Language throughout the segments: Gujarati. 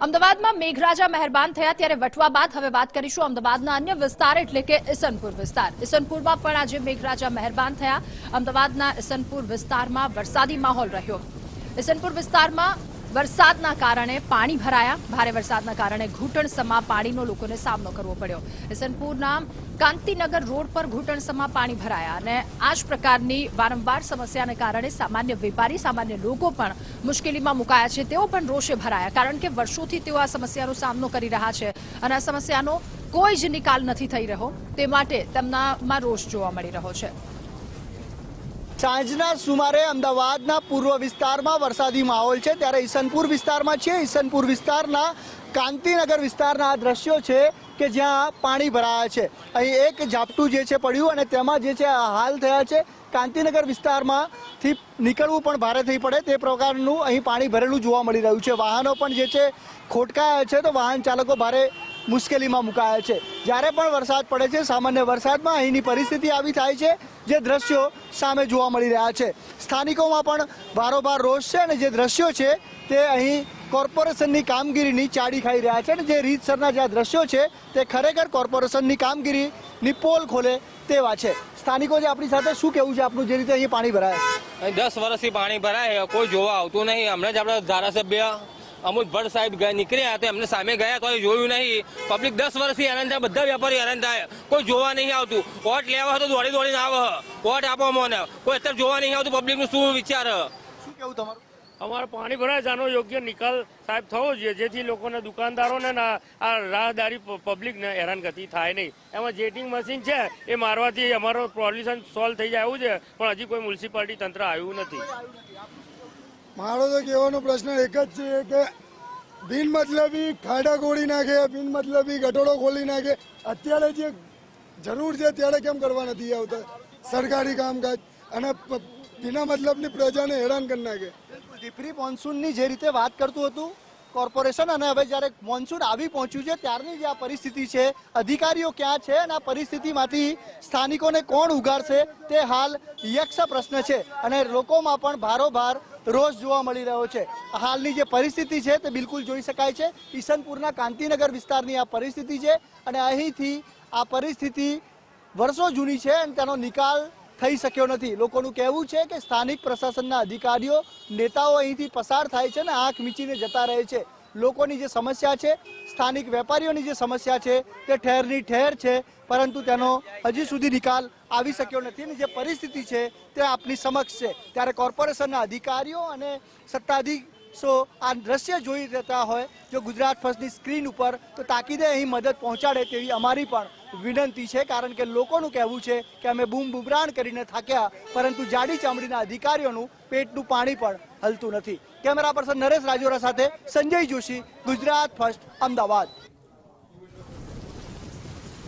અમદાવાદમાં મેઘરાજા મહેરબાન થયા ત્યારે વટવા બાદ હવે વાત કરીશું અમદાવાદના અન્ય વિસ્તાર એટલે કે ઇસનપુર વિસ્તાર। ઇસનપુરમાં પણ આજે મેઘરાજા મહેરબાન થયા। અમદાવાદના ઇસનપુર વિસ્તારમાં વરસાદી માહોલ રહ્યો। ઇસનપુર વિસ્તારમાં વરસાદના કારણે પાણી ભરાયા। ભારે વરસાદના કારણે ઘૂંટણસમા પાણીનો લોકોને સામનો કરવો પડ્યો। ઇસનપુરના કાંતિનગર રોડ પર ઘૂંટણસમા પાણી ભરાયા અને આ જ પ્રકારની વારંવાર સમસ્યાને કારણે સામાન્ય વેપારી સામાન્ય લોકો પણ મુશ્કેલીમાં મુકાયા છે। તેઓ પણ રોષે ભરાયા કારણ કે વર્ષોથી તેઓ આ સમસ્યાનો સામનો કરી રહ્યા છે અને આ સમસ્યાનો કોઈ જ નિકાલ નથી થઈ રહ્યો, તે માટે તેમનામાં રોષ જોવા મળી રહ્યો છે। સાંજના સુમારે અમદાવાદના પૂર્વ વિસ્તારમાં વરસાદી માહોલ છે ત્યારે ઇસનપુર વિસ્તારમાં છે। ઇસનપુર વિસ્તારના કાંતિનગર વિસ્તારના આ દ્રશ્યો છે કે જ્યાં પાણી ભરાયા છે। અહીં એક ઝાપટું જે છે પડ્યું અને તેમાં જે છે હાલ થયા છે। કાંતિનગર વિસ્તારમાંથી નીકળવું પણ ભારે થઈ પડે તે પ્રકારનું અહીં પાણી ભરેલું જોવા મળી રહ્યું છે। વાહનો પણ જે છે ખોટકાયા છે તો વાહન ચાલકો ભારે મુશ્કેલીમાં મુકાયા છે। જ્યારે પણ વરસાદ પડે છે સામાન્ય વરસાદમાં અહીંની પરિસ્થિતિ આવી થાય છે જે દ્રશ્યો સામે જોવા મળી રહ્યા છે। સ્થાનિકોમાં પણ બારોબાર રોષ છે અને જે દ્રશ્યો છે તે અહીં કોર્પોરેશનની કામગીરીની ચાડી ખાઈ રહ્યા છે અને જે રીતસરના જે દ્રશ્યો છે તે ખરેખર કોર્પોરેશનની કામગીરીની પોલ ખોલે તેવા છે। સ્થાનિકો જે આપણી સાથે શું કહેવું છે આપનું, જે રીતે અહીં પાણી ભરાય? અહીં 10 વર્ષથી પાણી ભરાય, કોઈ જોવા આવતું નહીં। હમણાં જ આપણા ધારાસભ્ય અમુલ ભટ્ટ સાહેબ નીકળ્યા હતા, એમને સામે ગયા તો જોયું નહીં। પબ્લિક 10 વર્ષથી હેરાન થાય, બધા વેપારી હેરાન થાય, કોઈ જોવા નહીં આવતું। વોટ લેવા તો દોડી દોડીને આવે, વોટ આપો મને, કોઈ અત્યારે જોવા નહીં આવતું। પબ્લિકનું શું વિચાર? શું કહેવું તમારું? અમારે પાણી ભરાય આનો યોગ્ય નિકાલ સાહેબ થવો જોઈએ, જેથી લોકોને દુકાનદારોને આ રાહદારી પબ્લિકને હેરાનગતિ થાય નહીં। એમાં જેટિંગ મશીન છે એ મારવાથી અમારો પોલ્યુશન સોલ્વ થઈ જાય એવું છે, પણ હજી કોઈ મ્યુનિસિપાલિટી તંત્ર આવ્યું નથી। મારો તો કહેવાનો પ્રશ્ન એક જ છે કે બિનમતલબી ખાડા ખોલી નાખે, બિનમતલબી ગટોડો ખોલી નાખે। અત્યારે જે જરૂર છે ત્યારે કેમ કરવા નથી આવતા સરકારી કામકાજ અને બિના મતલબની પ્રજાને હેરાન કરી નાખે। પ્રી મોન્સૂનની જે રીતે વાત કરતું હતું કોર્પોરેશન અને હવે જ્યારે મોન્સૂન આવી પહોંચ્યું છે ત્યારની જે આ પરિસ્થિતિ છે, અધિકારીઓ ક્યાં છે અને આ પરિસ્થિતિમાંથી સ્થાનિકોને કોણ ઉગારશે તે હાલ યક્ષ પ્રશ્ન છે અને લોકોમાં પણ ભારોભાર રોષ જોવા મળી રહ્યો છે। હાલની જે પરિસ્થિતિ છે તે બિલકુલ જોઈ શકાય છે। ઇસનપુરના કાંતિનગર વિસ્તારની આ પરિસ્થિતિ છે અને અહીંથી આ પરિસ્થિતિ વર્ષો જૂની છે અને તેનો નિકાલ થઈ શક્યો નથી। લોકોનું કહેવું છે કે સ્થાનિક પ્રશાસનના અધિકારીઓ નેતાઓ અહીંથી પસાર થાય છે અને આંખ મીચીને જતા રહે છે। લોકોની જે સમસ્યા છે, સ્થાનિક વેપારીઓની જે સમસ્યા છે તે ઠેરની ઠેર છે, પરંતુ તેનો હજી સુધી નિકાલ આવી શક્યો નથી અને જે પરિસ્થિતિ છે તે આપની સમક્ષ છે। ત્યારે કોર્પોરેશનના અધિકારીઓ અને સત્તાધીશો આ દ્રશ્ય જોઈ રહેતા હોય જો ગુજરાત ફર્સ્ટની સ્ક્રીન ઉપર તો તાકીદે અહીં મદદ પહોંચાડે તેવી અમારી પણ વિનંતી છે, કારણ કે લોકોનું કહેવું છે કે અમે બૂમ બુમરાણ કરીને થાક્યા પરંતુ જાડી ચામડીના અધિકારીઓનું પેટનું પાણી પણ હલતું નથી। કેમેરા પર્સન નરેશ રાજોરા સાથે સંજય જોશી, ગુજરાત ફર્સ્ટ, અમદાવાદ।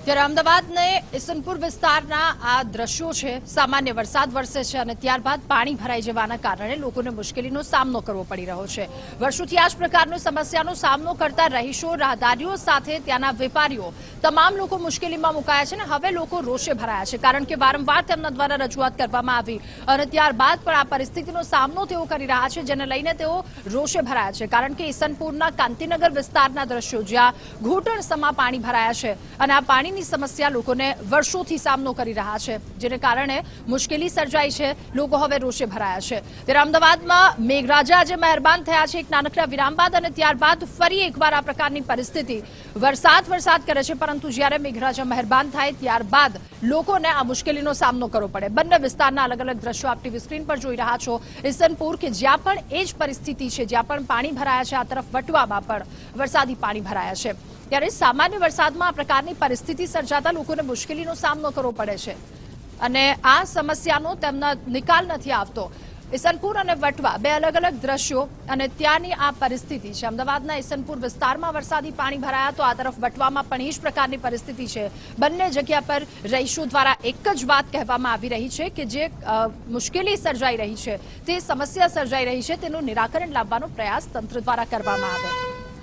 ત્યારે અમદાવાદને ઇસનપુર વિસ્તારના આ દ્રશ્યો છે। સામાન્ય વરસાદ વરસે છે અને ત્યારબાદ પાણી ભરાઈ જવાના કારણે લોકોને મુશ્કેલીનો સામનો કરવો પડી રહ્યો છે। વર્ષોથી આ જ પ્રકારની સમસ્યાનો સામનો કરતા રહીશો, રાહદારીઓ સાથે ત્યાંના વેપારીઓ તમામ લોકો મુશ્કેલીમાં મુકાયા છે અને હવે લોકો રોષે ભરાયા છે કારણ કે વારંવાર તેમના દ્વારા રજૂઆત કરવામાં આવી અને ત્યારબાદ પણ આ પરિસ્થિતિનો સામનો તેઓ કરી રહ્યા છે, જેને લઈને તેઓ રોષે ભરાયા છે કારણ કે ઇસનપુરના કાંતિનગર વિસ્તારના દ્રશ્યો જ્યાં ઘૂંટણસમા પાણી ભરાયા છે અને આ પાણી સમસ્યા લોકોને વર્ષોથી સામનો કરી રહ્યા છે, જેને કારણે મુશ્કેલી સર્જાઈ છે। લોકો હવે રોષે ભરાયા છે। ત્યારે અમદાવાદમાં મેઘરાજા આજે મહેરબાન થયા છે એક નાનકડા વિરામ બાદ અને ત્યારબાદ ફરી એકવાર આ પ્રકારની પરિસ્થિતિ વરસાદ કરે છે, પરંતુ જ્યારે મેઘરાજા મહેરબાન થાય ત્યારબાદ લોકોને આ મુશ્કેલીનો સામનો કરવો પડે। બંને વિસ્તારના અલગ અલગ દ્રશ્યો આપ ટીવી સ્ક્રીન પર જોઈ રહ્યા છો। ઇસનપુર કે જ્યાં પણ એ જ પરિસ્થિતિ છે, જ્યાં પણ પાણી ભરાયા છે, આ તરફ વટવામાં પણ વરસાદી પાણી ભરાયા છે। ત્યારે સામાન્ય વરસાદમાં આ પ્રકારની પરિસ્થિતિ સર્જાતા લોકોને મુશ્કેલીનો સામનો કરવો પડે છે અને આ સમસ્યાનો તેમના નિકાલ નથી આવતો। ઇસનપુર અને વટવા બે અલગ અલગ દ્રશ્યો અને ત્યાંની આ પરિસ્થિતિ છે। અમદાવાદના ઇસનપુર વિસ્તારમાં વરસાદી પાણી ભરાયા તો આ તરફ વટવામાં પણ એ જ પ્રકારની પરિસ્થિતિ છે। બંને જગ્યા પર રહીશો દ્વારા એક જ વાત કહેવામાં આવી રહી છે કે જે મુશ્કેલી સર્જાઈ રહી છે, તે સમસ્યા સર્જાઈ રહી છે, તેનું નિરાકરણ લાવવાનો પ્રયાસ તંત્ર દ્વારા કરવામાં આવે।